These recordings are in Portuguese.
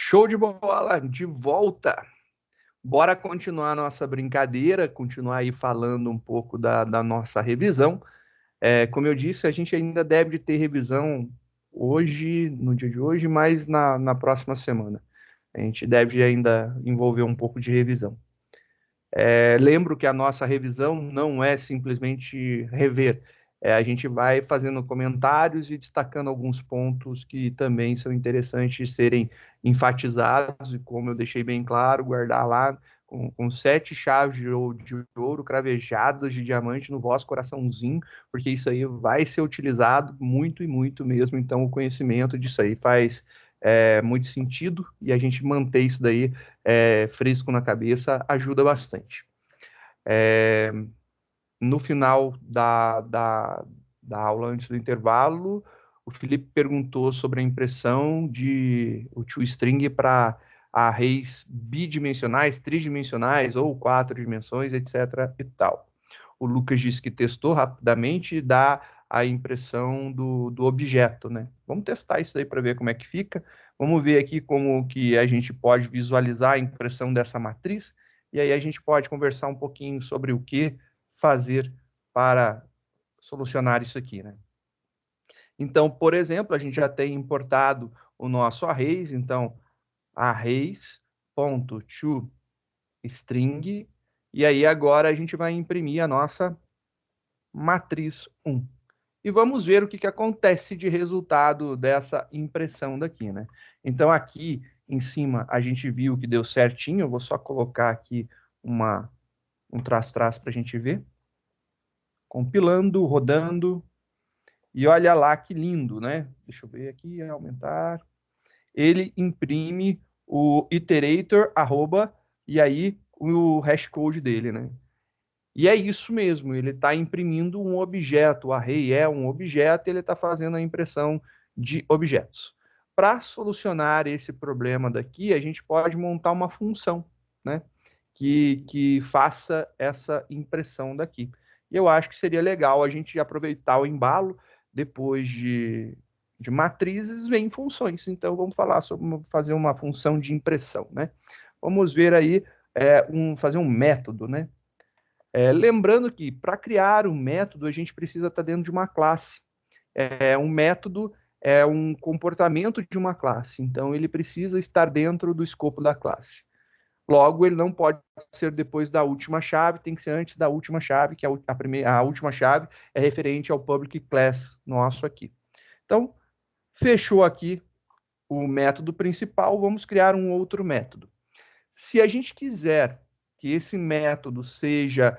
Show de bola, de volta. Bora continuar nossa brincadeira, continuar aí falando um pouco da nossa revisão. Como eu disse, a gente ainda deve de ter revisão hoje, no dia de hoje, mas na próxima semana. A gente deve ainda envolver um pouco de revisão. Lembro que a nossa revisão não é simplesmente rever. A gente vai fazendo comentários e destacando alguns pontos que também são interessantes de serem enfatizados, e como eu deixei bem claro, guardar lá com 7 chaves de ouro cravejadas de diamante no vosso coraçãozinho, porque isso aí vai ser utilizado muito e muito mesmo. Então, o conhecimento disso aí faz muito sentido, e a gente manter isso daí fresco na cabeça ajuda bastante. No final da aula, antes do intervalo, o Felipe perguntou sobre a impressão de o toString para arrays bidimensionais, tridimensionais ou 4 dimensões, etc. e tal. O Lucas disse que testou rapidamente e dá a impressão do objeto, né? Vamos testar isso aí para ver como é que fica. Vamos ver aqui como que a gente pode visualizar a impressão dessa matriz, e aí a gente pode conversar um pouquinho sobre o que fazer para solucionar isso aqui, né? Então, por exemplo, a gente já tem importado o nosso arrays, então arrays.toString, e aí agora a gente vai imprimir a nossa matriz 1. E vamos ver o que acontece de resultado dessa impressão daqui, né? Então, aqui em cima a gente viu que deu certinho. Eu vou só colocar aqui um traço para a gente ver. Compilando, rodando. E olha lá que lindo, né? Deixa eu ver aqui, aumentar. Ele imprime o iterator, arroba, e aí o hashcode dele, né? E é isso mesmo, ele está imprimindo um objeto, o array é um objeto, ele está fazendo a impressão de objetos. Para solucionar esse problema daqui, a gente pode montar uma função, né, que faça essa impressão daqui. E eu acho que seria legal a gente aproveitar o embalo, depois de matrizes, vem funções. Então, vamos falar sobre fazer uma função de impressão, né? Vamos ver aí, fazer um método, né? Lembrando que para criar um método, a gente precisa estar dentro de uma classe. Um método é um comportamento de uma classe, então ele precisa estar dentro do escopo da classe. Logo, ele não pode ser depois da última chave, tem que ser antes da última chave, que a última chave é referente ao public class nosso aqui. Então, fechou aqui o método principal, vamos criar um outro método. Se a gente quiser que esse método seja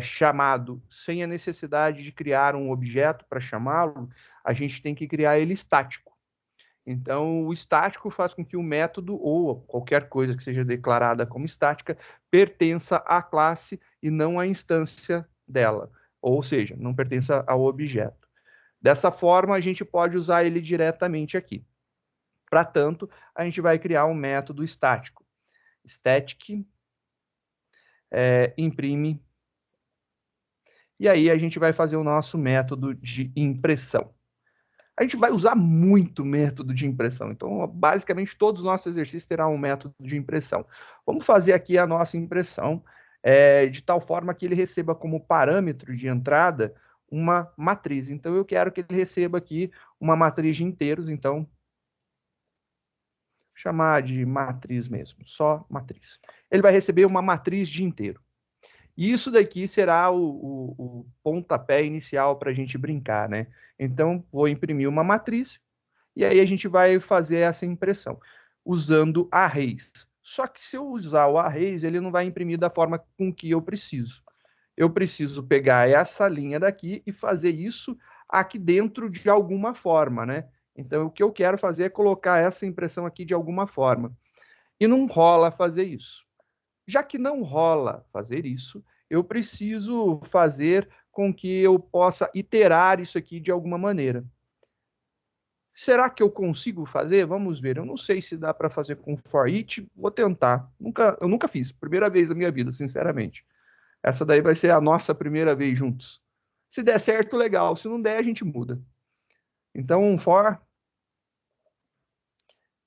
chamado sem a necessidade de criar um objeto para chamá-lo, a gente tem que criar ele estático. Então, o estático faz com que o método, ou qualquer coisa que seja declarada como estática, pertença à classe e não à instância dela. Ou seja, não pertença ao objeto. Dessa forma, a gente pode usar ele diretamente aqui. Para tanto, a gente vai criar um método estático. Static imprime, e aí a gente vai fazer o nosso método de impressão. A gente vai usar muito método de impressão, então basicamente todos os nossos exercícios terão um método de impressão. Vamos fazer aqui a nossa impressão de tal forma que ele receba como parâmetro de entrada uma matriz. Então eu quero que ele receba aqui uma matriz de inteiros, então vou chamar de matriz mesmo, só matriz. Ele vai receber uma matriz de inteiro. E isso daqui será o pontapé inicial para a gente brincar, né? Então, vou imprimir uma matriz e aí a gente vai fazer essa impressão usando arrays. Só que se eu usar o arrays, ele não vai imprimir da forma com que eu preciso. Eu preciso pegar essa linha daqui e fazer isso aqui dentro de alguma forma, né? Então, o que eu quero fazer é colocar essa impressão aqui de alguma forma. E não rola fazer isso. Já que não rola fazer isso, eu preciso fazer com que eu possa iterar isso aqui de alguma maneira. Será que eu consigo fazer? Vamos ver. Eu não sei se dá para fazer com for each. Vou tentar. Eu nunca fiz. Primeira vez na minha vida, sinceramente. Essa daí vai ser a nossa primeira vez juntos. Se der certo, legal. Se não der, a gente muda. Então, for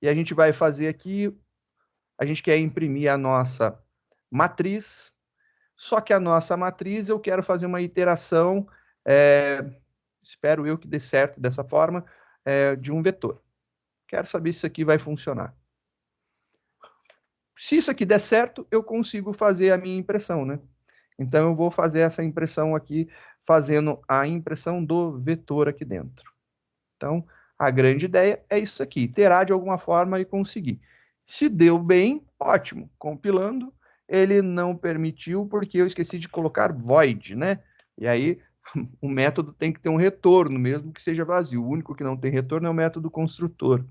E a gente vai fazer aqui, a gente quer imprimir a nossa matriz, só que a nossa matriz eu quero fazer uma iteração, espero eu que dê certo dessa forma, de um vetor. Quero saber se isso aqui vai funcionar. Se isso aqui der certo, eu consigo fazer a minha impressão, né? Então, eu vou fazer essa impressão aqui, fazendo a impressão do vetor aqui dentro. Então, a grande ideia é isso aqui, iterar de alguma forma e conseguir. Se deu bem, ótimo. Compilando, ele não permitiu porque eu esqueci de colocar void, né? E aí, o método tem que ter um retorno, mesmo que seja vazio. O único que não tem retorno é o método construtor.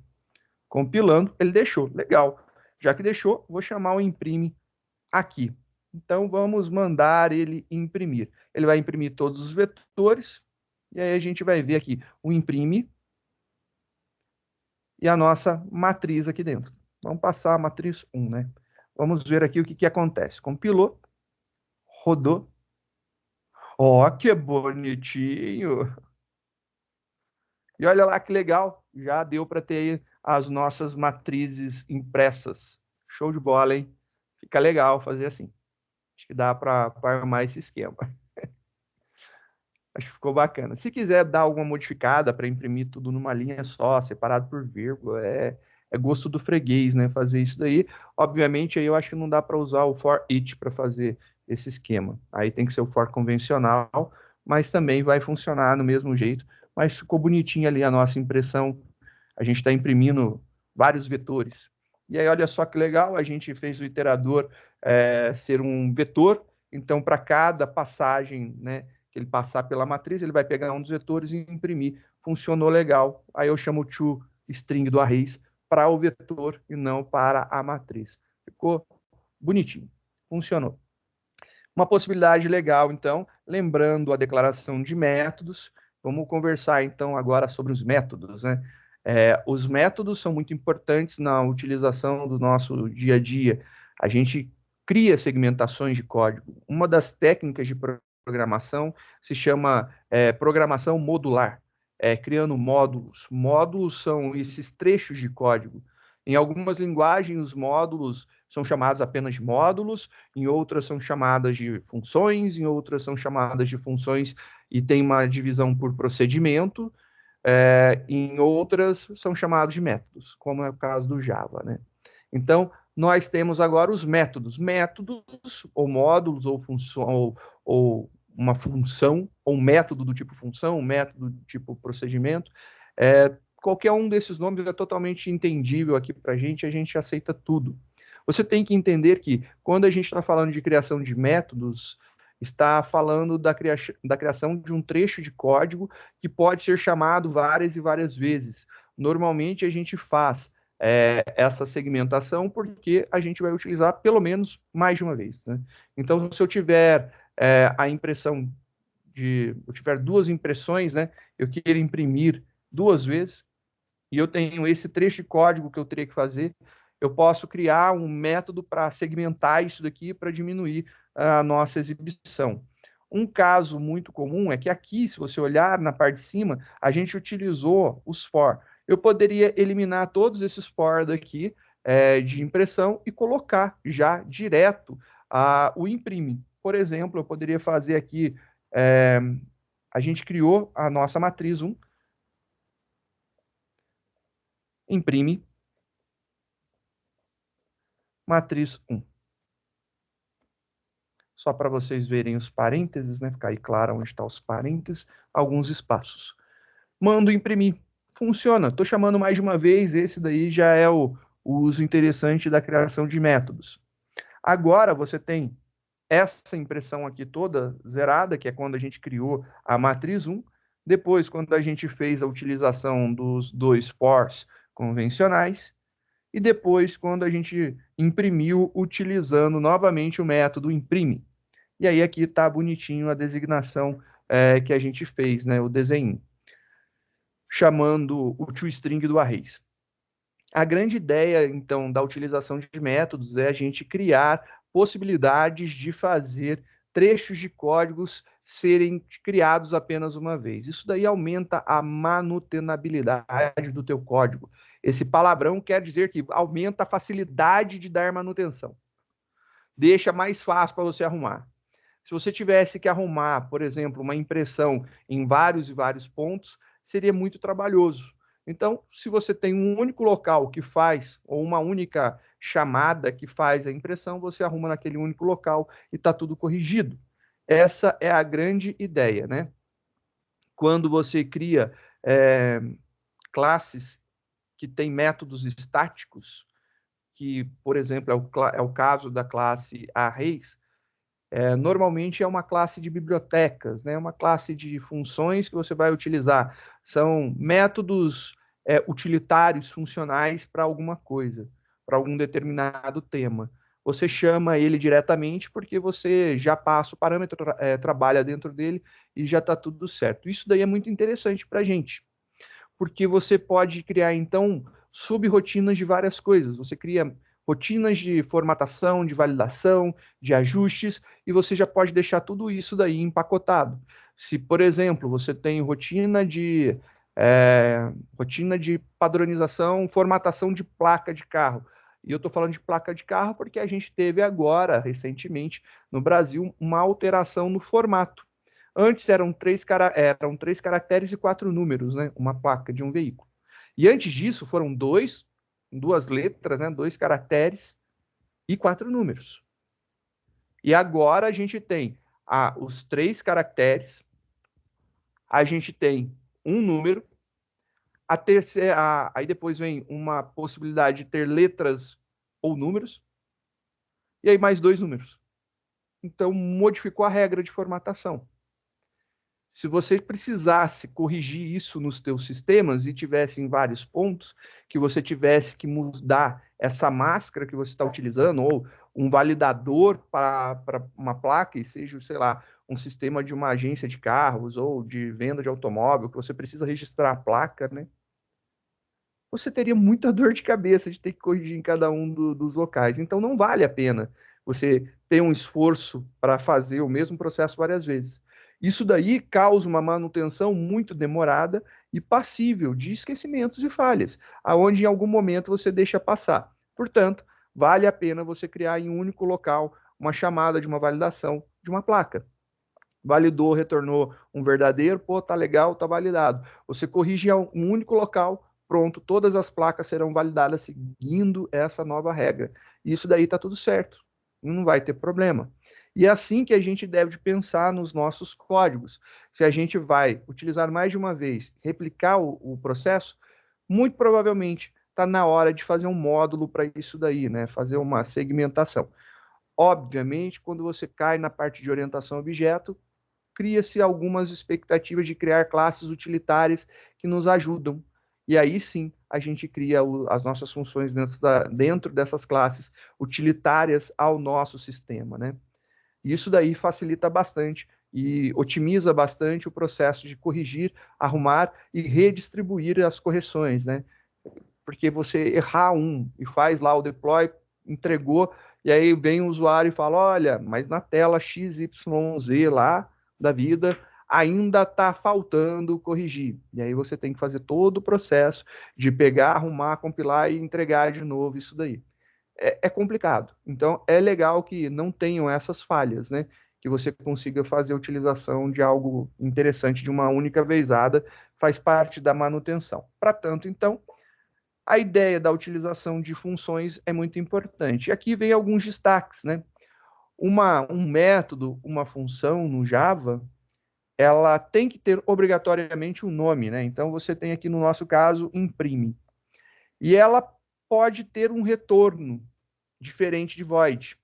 Compilando, ele deixou. Legal. Já que deixou, vou chamar o imprime aqui. Então, vamos mandar ele imprimir. Ele vai imprimir todos os vetores, e aí a gente vai ver aqui o imprime e a nossa matriz aqui dentro. Vamos passar a matriz 1, né? Vamos ver aqui o que acontece. Compilou, rodou. Ó, que bonitinho! E olha lá que legal, já deu para ter as nossas matrizes impressas. Show de bola, hein? Fica legal fazer assim. Acho que dá para armar esse esquema. Acho que ficou bacana. Se quiser dar alguma modificada para imprimir tudo numa linha só, separado por vírgula, é gosto do freguês, né? Fazer isso daí. Obviamente, aí eu acho que não dá para usar o for each para fazer esse esquema. Aí tem que ser o for convencional, mas também vai funcionar no mesmo jeito. Mas ficou bonitinho ali a nossa impressão. A gente está imprimindo vários vetores. E aí, olha só que legal, a gente fez o iterador ser um vetor. Então, para cada passagem, né? Que ele passar pela matriz, ele vai pegar um dos vetores e imprimir. Funcionou legal. Aí eu chamo o toString do arrays para o vetor e não para a matriz. Ficou bonitinho. Funcionou. Uma possibilidade legal, então, lembrando a declaração de métodos, vamos conversar, então, agora sobre os métodos, né? Os métodos são muito importantes na utilização do nosso dia a dia. A gente cria segmentações de código. Uma das técnicas de programação se chama programação modular, criando módulos. Módulos são esses trechos de código. Em algumas linguagens, os módulos são chamados apenas de módulos, em outras são chamadas de funções, em outras são chamadas de funções e tem uma divisão por procedimento, em outras são chamados de métodos, como é o caso do Java, né? Então, nós temos agora os métodos. Métodos, ou módulos, ou função, ou uma função, ou um método do tipo função, um método do tipo procedimento. Qualquer um desses nomes é totalmente entendível aqui para a gente aceita tudo. Você tem que entender que, quando a gente está falando de criação de métodos, está falando da criação de um trecho de código que pode ser chamado várias e várias vezes. Normalmente, a gente faz essa segmentação porque a gente vai utilizar pelo menos mais de uma vez, né? Então, se eu tiver a impressão eu tiver duas impressões, né? Eu quero imprimir duas vezes e eu tenho esse trecho de código que eu teria que fazer, eu posso criar um método para segmentar isso daqui para diminuir a nossa exibição. Um caso muito comum é que aqui, se você olhar na parte de cima, a gente utilizou os for. Eu poderia eliminar todos esses for daqui de impressão e colocar já direto o imprime. Por exemplo, eu poderia fazer aqui, a gente criou a nossa matriz 1, imprime, matriz 1. Só para vocês verem os parênteses, né? Ficar aí claro onde estão os parênteses, alguns espaços. Mando imprimir. Funciona. Estou chamando mais de uma vez, esse daí já é o uso interessante da criação de métodos. Agora você tem essa impressão aqui toda zerada, que é quando a gente criou a matriz 1. Depois, quando a gente fez a utilização dos dois fors convencionais. E depois, quando a gente imprimiu utilizando novamente o método imprime. E aí aqui está bonitinho a designação que a gente fez, né, o desenho, chamando o toString do arrays. A grande ideia, então, da utilização de métodos é a gente criar possibilidades de fazer trechos de códigos serem criados apenas uma vez. Isso daí aumenta a manutenabilidade do teu código. Esse palavrão quer dizer que aumenta a facilidade de dar manutenção. Deixa mais fácil para você arrumar. Se você tivesse que arrumar, por exemplo, uma impressão em vários e vários pontos, seria muito trabalhoso. Então, se você tem um único local que faz, ou uma única chamada que faz a impressão, você arruma naquele único local e está tudo corrigido. Essa é a grande ideia, né? Quando você cria classes que têm métodos estáticos, que, por exemplo, é o caso da classe arrays, normalmente é uma classe de bibliotecas, né? Uma classe de funções que você vai utilizar. São métodos utilitários funcionais para alguma coisa, para algum determinado tema. Você chama ele diretamente porque você já passa o parâmetro, trabalha dentro dele e já está tudo certo. Isso daí é muito interessante para a gente, porque você pode criar, então, sub-rotinas de várias coisas. Você cria rotinas de formatação, de validação, de ajustes, e você já pode deixar tudo isso daí empacotado. Se, por exemplo, você tem rotina de padronização, formatação de placa de carro. E eu estou falando de placa de carro porque a gente teve agora, recentemente, no Brasil, uma alteração no formato. Antes eram três caracteres e 4 números, né? Uma placa de um veículo. E antes disso foram duas letras, né? 2 caracteres e 4 números. E agora a gente tem os 3 caracteres, a gente tem um número, aí depois vem uma possibilidade de ter letras ou números, e aí mais 2 números. Então modificou a regra de formatação. Se você precisasse corrigir isso nos teus sistemas e tivesse em vários pontos, que você tivesse que mudar essa máscara que você está utilizando, ou um validador para uma placa, e seja, sei lá, um sistema de uma agência de carros ou de venda de automóvel, que você precisa registrar a placa, né? Você teria muita dor de cabeça de ter que corrigir em cada um dos locais. Então, não vale a pena você ter um esforço para fazer o mesmo processo várias vezes. Isso daí causa uma manutenção muito demorada e passível de esquecimentos e falhas, aonde em algum momento você deixa passar. Portanto, vale a pena você criar em um único local uma chamada de uma validação de uma placa. Validou, retornou um verdadeiro, pô, tá legal, tá validado. Você corrige em um único local, pronto, todas as placas serão validadas seguindo essa nova regra. Isso daí tá tudo certo, não vai ter problema. E é assim que a gente deve pensar nos nossos códigos. Se a gente vai utilizar mais de uma vez, replicar o processo, muito provavelmente está na hora de fazer um módulo para isso daí, né? Fazer uma segmentação. Obviamente, quando você cai na parte de orientação a objeto, cria-se algumas expectativas de criar classes utilitárias que nos ajudam. E aí sim a gente cria as nossas funções dentro dessas classes utilitárias ao nosso sistema, né? E isso daí facilita bastante e otimiza bastante o processo de corrigir, arrumar e redistribuir as correções, né? Porque você errar e faz lá o deploy, entregou, e aí vem o usuário e fala, olha, mas na tela XYZ lá da vida, ainda está faltando corrigir. E aí você tem que fazer todo o processo de pegar, arrumar, compilar e entregar de novo isso daí. É complicado. Então, é legal que não tenham essas falhas, né? Que você consiga fazer a utilização de algo interessante de uma única vezada, faz parte da manutenção. Para tanto, então, a ideia da utilização de funções é muito importante. E aqui vem alguns destaques, né? Um método, uma função no Java, ela tem que ter obrigatoriamente um nome, né? Então você tem aqui no nosso caso imprime. E ela pode ter um retorno diferente de void.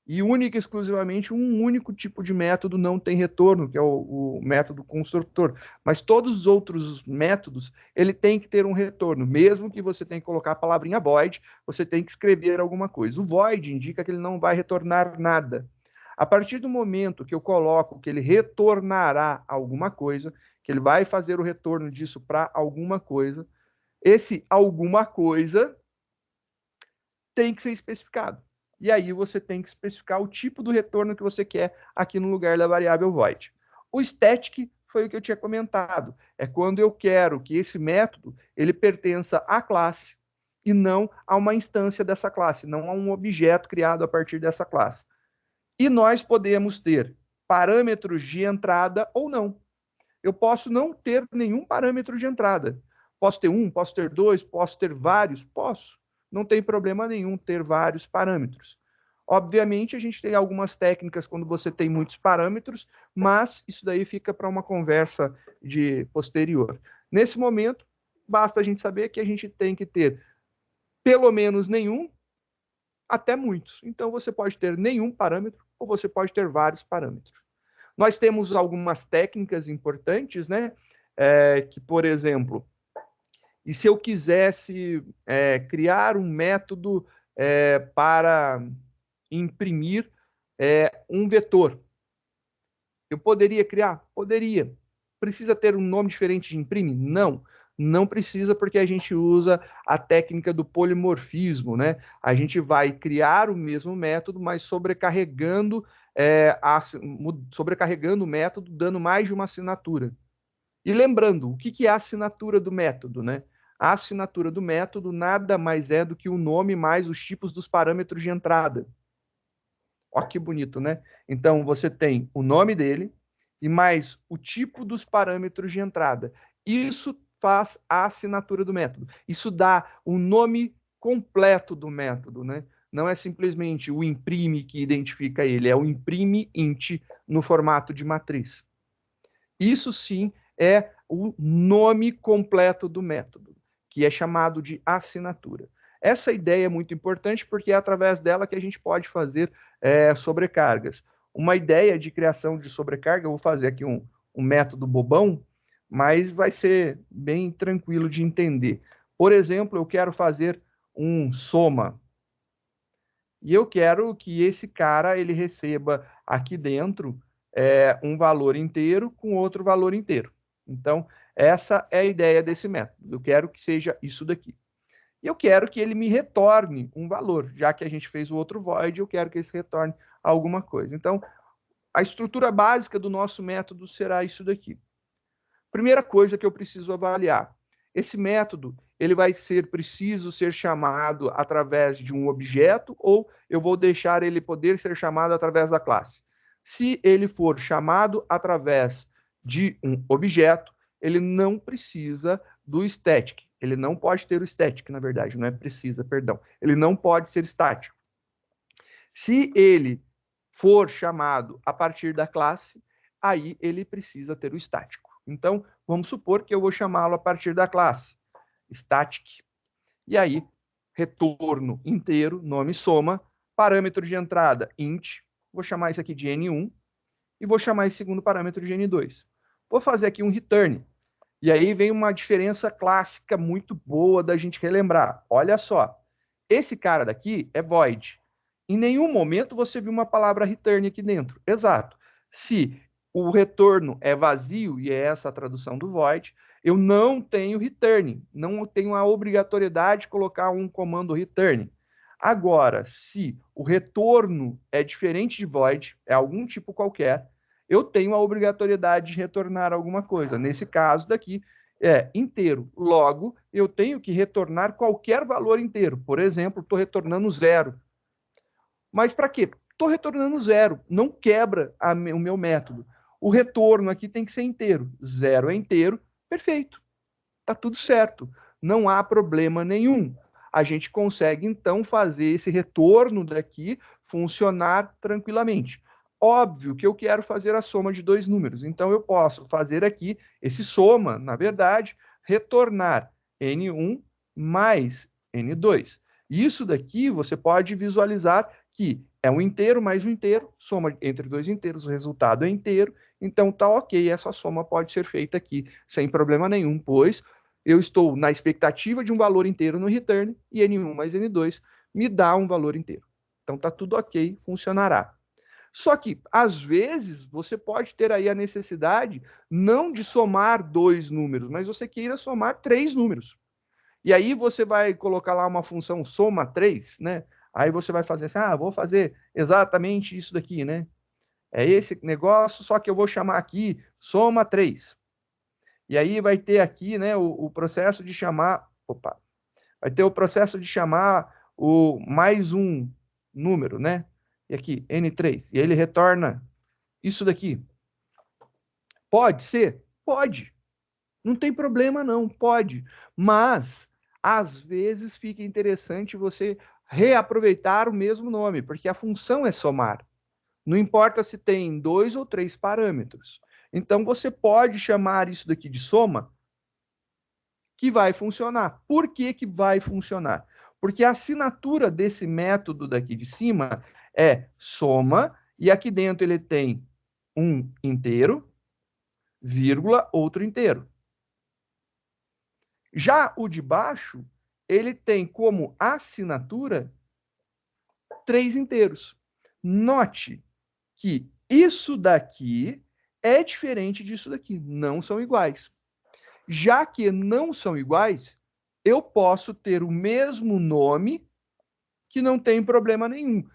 E única e exclusivamente um único tipo de método não tem retorno, que é o método construtor. Mas todos os outros métodos, ele tem que ter um retorno. Mesmo que você tenha que colocar a palavrinha void, você tem que escrever alguma coisa. O void indica que ele não vai retornar nada. A partir do momento que eu coloco que ele retornará alguma coisa, que ele vai fazer o retorno disso para alguma coisa, esse alguma coisa tem que ser especificado. E aí você tem que especificar o tipo do retorno que você quer aqui no lugar da variável void. O static foi o que eu tinha comentado. É quando eu quero que esse método ele pertença à classe e não a uma instância dessa classe, não a um objeto criado a partir dessa classe. E nós podemos ter parâmetros de entrada ou não. Eu posso não ter nenhum parâmetro de entrada. Posso ter um, posso ter dois, posso ter vários? Posso. Não tem problema nenhum ter vários parâmetros. Obviamente, a gente tem algumas técnicas quando você tem muitos parâmetros, mas isso daí fica para uma conversa de posterior. Nesse momento, basta a gente saber que a gente tem que ter pelo menos nenhum, até muitos. Então, você pode ter nenhum parâmetro ou você pode ter vários parâmetros. Nós temos algumas técnicas importantes, né? Que, por exemplo, e se eu quisesse criar um método para imprimir um vetor, eu poderia criar? Poderia. Precisa ter um nome diferente de imprime? Não. Não precisa, porque a gente usa a técnica do polimorfismo, né? A gente vai criar o mesmo método, mas sobrecarregando, sobrecarregando o método, dando mais de uma assinatura. E lembrando, o que é a assinatura do método, né? A assinatura do método nada mais é do que o nome mais os tipos dos parâmetros de entrada. Olha que bonito, né? Então, você tem o nome dele e mais o tipo dos parâmetros de entrada. Isso faz a assinatura do método. Isso dá o nome completo do método, né? Não é simplesmente o imprime que identifica ele, é o imprime int no formato de matriz. Isso sim é o nome completo do método, que é chamado de assinatura. Essa ideia é muito importante porque é através dela que a gente pode fazer sobrecargas. Uma ideia de criação de sobrecarga, eu vou fazer aqui um método bobão, mas vai ser bem tranquilo de entender. Por exemplo, eu quero fazer um soma. E eu quero que esse cara ele receba aqui dentro um valor inteiro com outro valor inteiro. Então, essa é a ideia desse método. Eu quero que seja isso daqui. E eu quero que ele me retorne um valor. Já que a gente fez o outro void, eu quero que ele retorne alguma coisa. Então, a estrutura básica do nosso método será isso daqui. Primeira coisa que eu preciso avaliar. Esse método, ele vai ser preciso ser chamado através de um objeto ou eu vou deixar ele poder ser chamado através da classe. Se ele for chamado através de um objeto, ele não precisa do static. Ele não pode ter o static, na verdade, não é precisa, perdão. Ele não pode ser estático. Se ele for chamado a partir da classe, aí ele precisa ter o estático. Então, vamos supor que eu vou chamá-lo a partir da classe static. E aí, retorno inteiro, nome soma, parâmetro de entrada int, vou chamar isso aqui de n1 e vou chamar esse segundo parâmetro de n2. Vou fazer aqui um return. E aí vem uma diferença clássica muito boa da gente relembrar. Olha só, esse cara daqui é void. Em nenhum momento você viu uma palavra return aqui dentro. Exato. Se o retorno é vazio, e é essa a tradução do void, eu não tenho return, não tenho a obrigatoriedade de colocar um comando return. Agora, se o retorno é diferente de void, é algum tipo qualquer, eu tenho a obrigatoriedade de retornar alguma coisa. Nesse caso daqui, é inteiro. Logo, eu tenho que retornar qualquer valor inteiro. Por exemplo, estou retornando zero. Mas para quê? Estou retornando zero. Não quebra o meu método. O retorno aqui tem que ser inteiro. Zero é inteiro. Perfeito. Está tudo certo. Não há problema nenhum. A gente consegue, então, fazer esse retorno daqui funcionar tranquilamente. Óbvio que eu quero fazer a soma de dois números. Então, eu posso fazer aqui esse soma, na verdade, retornar N1 mais N2. Isso daqui você pode visualizar que é um inteiro mais um inteiro, soma entre dois inteiros, o resultado é inteiro, então tá ok, essa soma pode ser feita aqui sem problema nenhum, pois eu estou na expectativa de um valor inteiro no return e N1 mais N2 me dá um valor inteiro. Então tá tudo ok, funcionará. Só que, às vezes, você pode ter aí a necessidade não de somar dois números, mas você queira somar três números. E aí você vai colocar lá uma função soma 3, né? Aí você vai fazer assim, vou fazer exatamente isso daqui, né? É esse negócio, só que eu vou chamar aqui soma 3. E aí vai ter aqui, né, o processo de chamar, vai ter o processo de chamar o mais um número, né? E aqui, N3. E ele retorna isso daqui. Pode ser? Pode. Não tem problema não, pode. Mas, às vezes, fica interessante você reaproveitar o mesmo nome, porque a função é somar. Não importa se tem 2 ou 3 parâmetros. Então, você pode chamar isso daqui de soma, que vai funcionar. Por que que vai funcionar? Porque a assinatura desse método daqui de cima é soma, e aqui dentro ele tem um inteiro, vírgula, outro inteiro. Já o de baixo, ele tem como assinatura 3 inteiros. Note que isso daqui é diferente disso daqui, não são iguais. Já que não são iguais, eu posso ter o mesmo nome que não tem problema nenhum.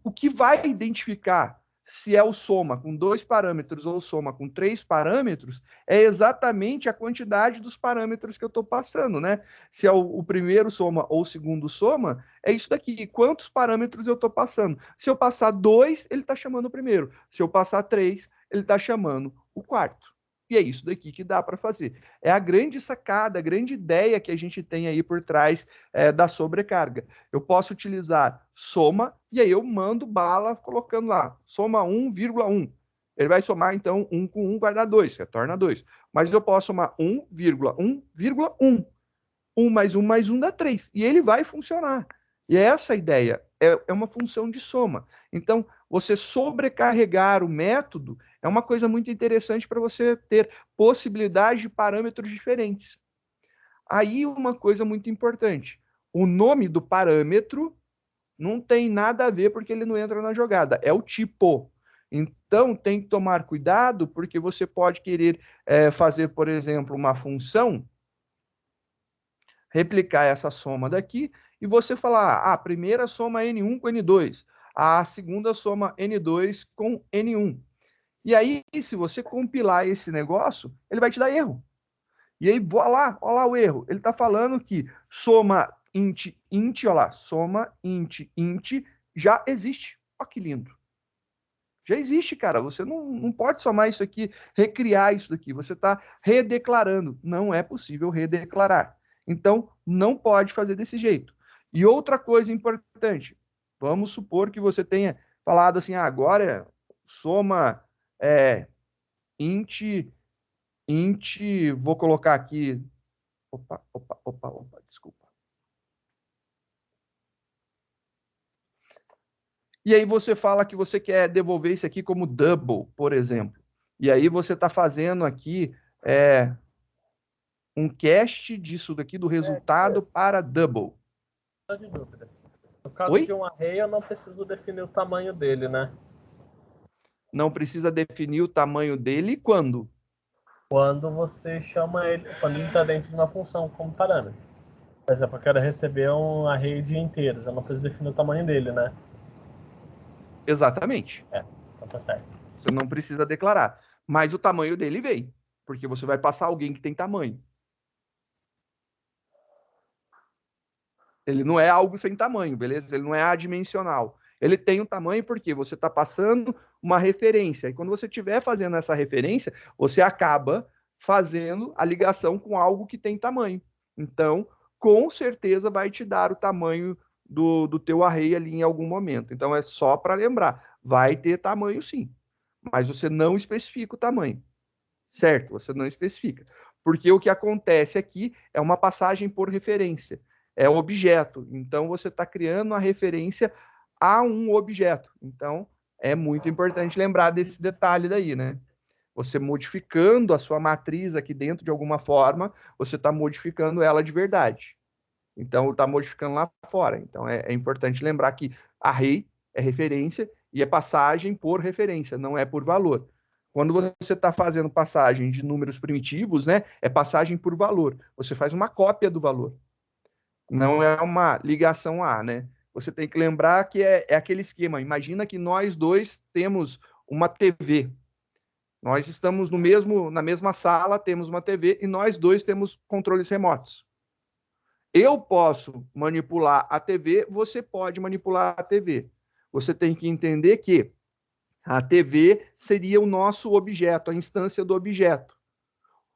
O que vai identificar se é o soma com 2 parâmetros ou soma com 3 parâmetros é exatamente a quantidade dos parâmetros que eu estou passando, né? Se é o primeiro soma ou o segundo soma, é isso daqui. Quantos parâmetros eu estou passando? Se eu passar 2, ele está chamando o primeiro. Se eu passar 3, ele está chamando o quarto. E é isso daqui que dá para fazer. É a grande sacada, a grande ideia que a gente tem aí por trás da sobrecarga. Eu posso utilizar soma, e aí eu mando bala colocando lá, soma 1,1. Ele vai somar, então, 1 com 1 vai dar 2, retorna 2. Mas eu posso somar 1,1,1. 1 mais 1 dá 3. E ele vai funcionar. E essa ideia é uma função de soma. Então, você sobrecarregar o método é uma coisa muito interessante para você ter possibilidade de parâmetros diferentes. Aí, uma coisa muito importante: o nome do parâmetro não tem nada a ver porque ele não entra na jogada, é o tipo. Então, tem que tomar cuidado, porque você pode querer fazer, por exemplo, uma função, replicar essa soma daqui, e você falar, a primeira soma N1 com N2, a segunda soma N2 com N1. E aí, se você compilar esse negócio, ele vai te dar erro. E aí, olha lá o erro. Ele está falando que soma int, int, olha lá, soma int, int, já existe. Olha que lindo. Já existe, cara. Você não pode somar isso aqui, recriar isso daqui. Você está redeclarando. Não é possível redeclarar. Então, não pode fazer desse jeito. E outra coisa importante, vamos supor que você tenha falado assim, agora soma int, vou colocar aqui, opa, desculpa. E aí você fala que você quer devolver isso aqui como double, por exemplo. E aí você está fazendo aqui um cast disso daqui do resultado para double. Só de dúvida. No caso Oi? de um array, eu não preciso definir o tamanho dele, né? Não precisa definir o tamanho dele quando? Quando você chama ele, quando ele está dentro de uma função como parâmetro. Por exemplo, eu quero receber um array de inteiros, eu não preciso definir o tamanho dele, né? Exatamente. Então tá certo. Você não precisa declarar. Mas o tamanho dele vem, porque você vai passar alguém que tem tamanho. Ele não é algo sem tamanho, beleza? Ele não é adimensional. Ele tem um tamanho porque você está passando uma referência. E quando você estiver fazendo essa referência, você acaba fazendo a ligação com algo que tem tamanho. Então, com certeza vai te dar o tamanho do teu array ali em algum momento. Então, é só para lembrar. Vai ter tamanho sim, mas você não especifica o tamanho. Certo? Você não especifica. Porque o que acontece aqui é uma passagem por referência. É objeto. Então, você está criando uma referência a um objeto. Então, é muito importante lembrar desse detalhe daí, né? Você modificando a sua matriz aqui dentro de alguma forma, você está modificando ela de verdade. Então, está modificando lá fora. Então, é importante lembrar que array é referência e é passagem por referência, não é por valor. Quando você está fazendo passagem de números primitivos, né, é passagem por valor. Você faz uma cópia do valor. Não é uma ligação a, né? você tem que lembrar que é aquele esquema. Imagina que nós dois temos uma TV. Nós estamos na mesma sala, temos uma TV e nós dois temos controles remotos. Eu posso manipular a TV, você pode manipular a TV. Você tem que entender que a TV seria o nosso objeto, a instância do objeto.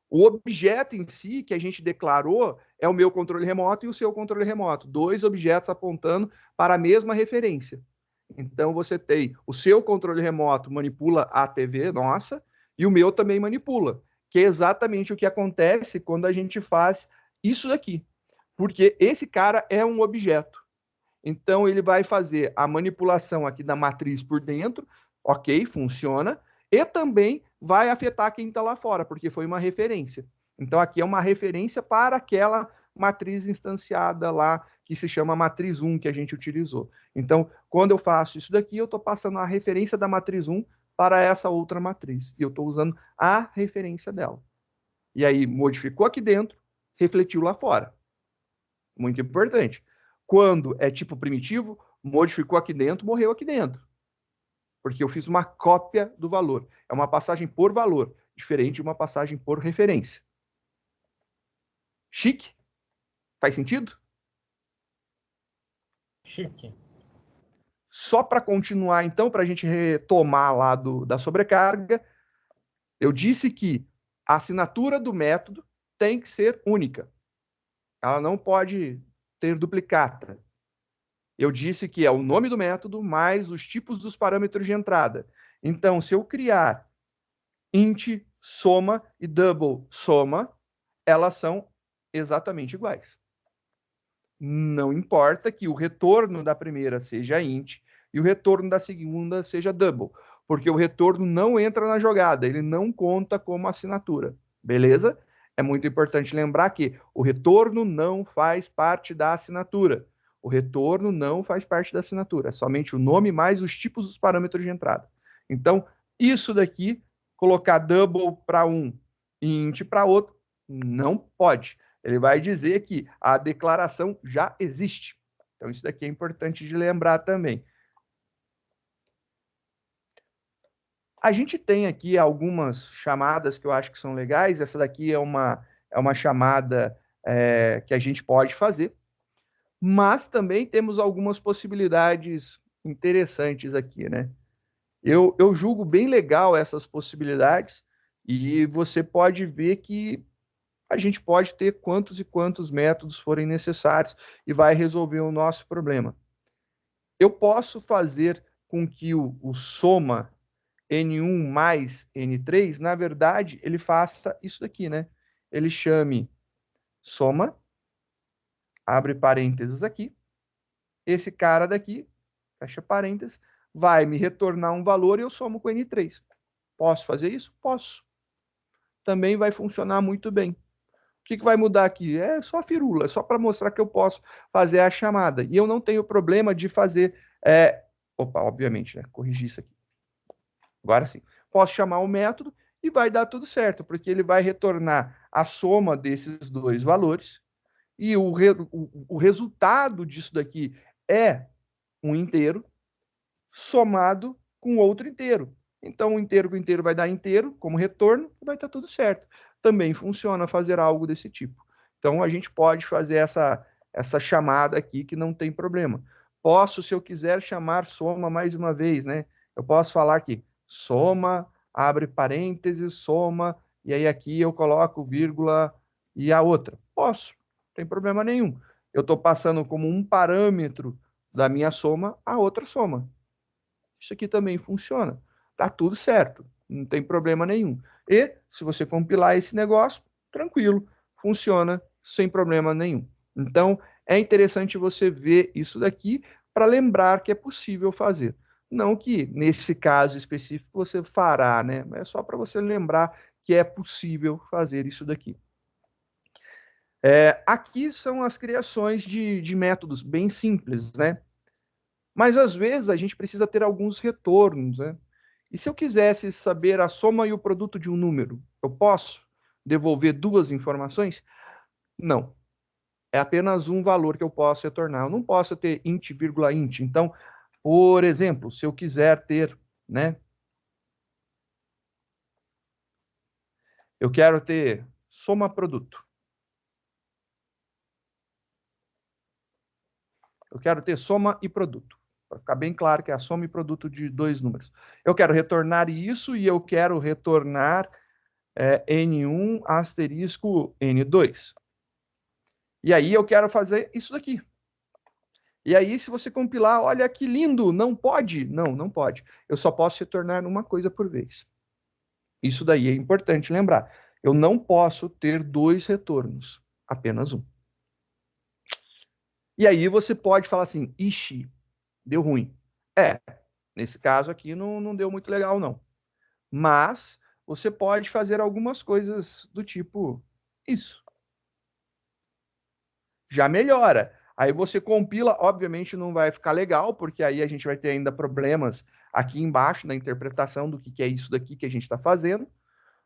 O objeto em si, que a gente declarou, é o meu controle remoto e o seu controle remoto. Dois objetos apontando para a mesma referência. Então, você tem o seu controle remoto manipula a TV nossa e o meu também manipula, que é exatamente o que acontece quando a gente faz isso daqui. Porque esse cara é um objeto. Então, ele vai fazer a manipulação aqui da matriz por dentro, ok, funciona, e também vai afetar quem está lá fora, porque foi uma referência. Então, aqui é uma referência para aquela matriz instanciada lá, que se chama matriz 1, que a gente utilizou. Então, quando eu faço isso daqui, eu estou passando a referência da matriz 1 para essa outra matriz, e eu estou usando a referência dela. E aí, modificou aqui dentro, refletiu lá fora. Muito importante. Quando é tipo primitivo, modificou aqui dentro, morreu aqui dentro. Porque eu fiz uma cópia do valor. É uma passagem por valor, diferente de uma passagem por referência. Chique? Faz sentido? Chique. Só para continuar, então, para a gente retomar lá da sobrecarga, eu disse que a assinatura do método tem que ser única. Ela não pode ter duplicata. Eu disse que é o nome do método mais os tipos dos parâmetros de entrada. Então, se eu criar int, soma e double soma, elas são exatamente iguais. Não importa que o retorno da primeira seja int e o retorno da segunda seja double, porque o retorno não entra na jogada, ele não conta como assinatura. Beleza? É muito importante lembrar que o retorno não faz parte da assinatura. O retorno não faz parte da assinatura, é somente o nome mais os tipos dos parâmetros de entrada. Então, isso daqui, colocar double para um e int para outro, não pode. Ele vai dizer que a declaração já existe. Então, isso daqui é importante de lembrar também. A gente tem aqui algumas chamadas que eu acho que são legais. Essa daqui é uma chamada que a gente pode fazer. Mas também temos algumas possibilidades interessantes aqui, né? Eu julgo bem legal essas possibilidades e você pode ver que a gente pode ter quantos e quantos métodos forem necessários e vai resolver o nosso problema. Eu posso fazer com que o soma N1 mais N3, na verdade, ele faça isso daqui, né? Ele chame soma, abre parênteses aqui, esse cara daqui, fecha parênteses, vai me retornar um valor e eu somo com N3. Posso fazer isso? Posso. Também vai funcionar muito bem. O que vai mudar aqui? É só firula, é só para mostrar que eu posso fazer a chamada. E eu não tenho problema de fazer. Opa, obviamente, né? Corrigir isso aqui. Agora sim. Posso chamar o método e vai dar tudo certo, porque ele vai retornar a soma desses dois valores. E o resultado disso daqui é um inteiro somado com outro inteiro. Então, um inteiro com inteiro vai dar inteiro como retorno e vai estar tudo certo. Também funciona fazer algo desse tipo. Então, a gente pode fazer essa chamada aqui que não tem problema. Posso, se eu quiser, chamar soma mais uma vez, né? Eu posso falar aqui, soma, abre parênteses, soma, e aí aqui eu coloco vírgula e a outra. Posso, não tem problema nenhum. Eu estou passando como um parâmetro da minha soma a outra soma. Isso aqui também funciona. Tá tudo certo, não tem problema nenhum. E se você compilar esse negócio, tranquilo, funciona sem problema nenhum. Então, é interessante você ver isso daqui para lembrar que é possível fazer. Não que nesse caso específico você fará, né? É só para você lembrar que é possível fazer isso daqui. Aqui são as criações de métodos bem simples, né? Mas às vezes a gente precisa ter alguns retornos, né? E se eu quisesse saber a soma e o produto de um número, eu posso devolver duas informações? Não. é apenas um valor que eu posso retornar. Eu não posso ter int, vírgula, int. Então, por exemplo, se eu quiser ter, né? Eu quero ter soma produto. Eu quero ter soma e produto. Para ficar bem claro que é a soma e produto de dois números. Eu quero retornar isso e eu quero retornar N1 asterisco N2. E aí eu quero fazer isso daqui. E aí, se você compilar, olha que lindo, não pode? Não, não pode. Eu só posso retornar uma coisa por vez. Isso daí é importante lembrar. Eu não posso ter dois retornos, apenas um. E aí você pode falar assim, ixi, deu ruim. Nesse caso aqui não deu muito legal, não. Mas você pode fazer algumas coisas do tipo isso. Já melhora. Aí você compila, obviamente não vai ficar legal, porque aí a gente vai ter ainda problemas aqui embaixo na interpretação do que é isso daqui que a gente está fazendo,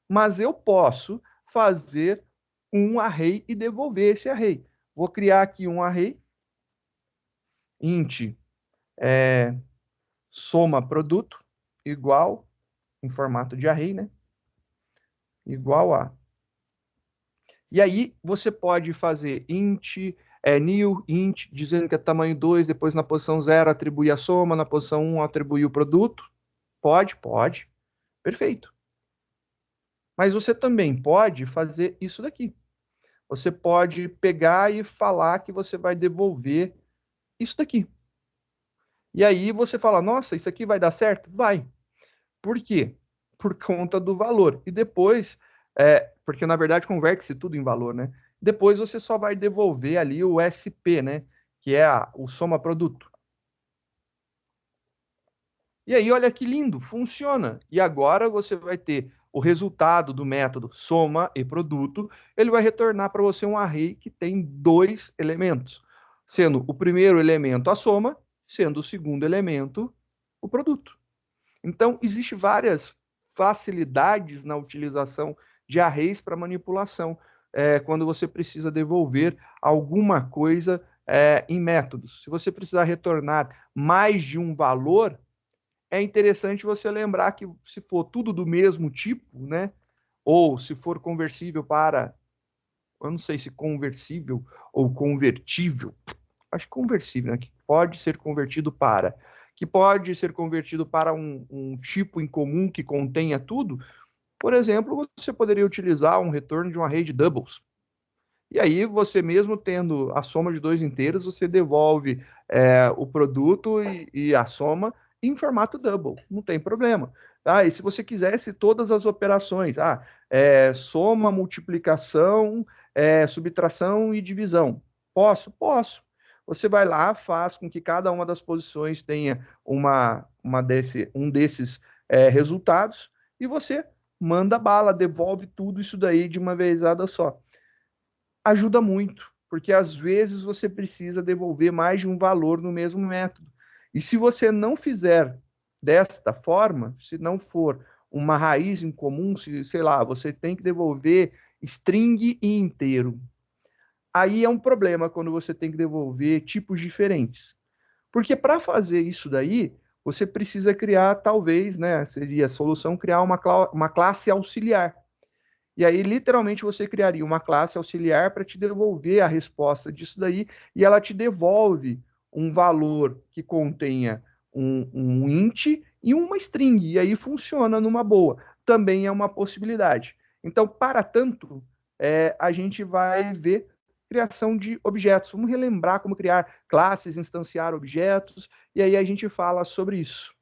mas eu posso fazer um array e devolver esse array. Vou criar aqui um array, int soma produto, igual, em formato de array, né? Igual a. E aí você pode fazer int new, int, dizendo que é tamanho 2, depois na posição 0 atribui a soma, na posição 1 atribui o produto. Pode, pode. Perfeito. Mas você também pode fazer isso daqui. Você pode pegar e falar que você vai devolver isso daqui. E aí você fala, nossa, isso aqui vai dar certo? Vai. Por quê? Por conta do valor. E depois, porque na verdade converte-se tudo em valor, né? Depois você só vai devolver ali o SP, né? Que é o soma produto. E aí, olha que lindo, funciona. E agora você vai ter o resultado do método soma e produto, ele vai retornar para você um array que tem dois elementos, sendo o primeiro elemento a soma, sendo o segundo elemento o produto. Então, existem várias facilidades na utilização de arrays para manipulação, quando você precisa devolver alguma coisa em métodos. Se você precisar retornar mais de um valor, é interessante você lembrar que se for tudo do mesmo tipo, né? Ou se for conversível para, eu não sei se conversível ou convertível, acho que conversível, né? Que pode ser convertido para um tipo em comum que contenha tudo. Por exemplo, você poderia utilizar um retorno de um array de doubles. E aí, você mesmo tendo a soma de dois inteiros, você devolve o produto e a soma em formato double, não tem problema. E se você quisesse todas as operações, soma, multiplicação, subtração e divisão, posso? Posso. Você vai lá, faz com que cada uma das posições tenha um desses resultados e você manda bala, devolve tudo isso daí de uma vezada só. Ajuda muito, porque às vezes você precisa devolver mais de um valor no mesmo método. E se você não fizer desta forma, se não for uma raiz em comum, sei lá, você tem que devolver string e inteiro. Aí é um problema quando você tem que devolver tipos diferentes. Porque para fazer isso daí, você precisa criar, talvez, né, seria a solução, criar uma classe auxiliar. E aí, literalmente, você criaria uma classe auxiliar para te devolver a resposta disso daí, e ela te devolve um valor que contenha um int e uma string, e aí funciona numa boa. Também é uma possibilidade. Então, para tanto, a gente vai ver criação de objetos. Vamos relembrar como criar classes, instanciar objetos, e aí a gente fala sobre isso.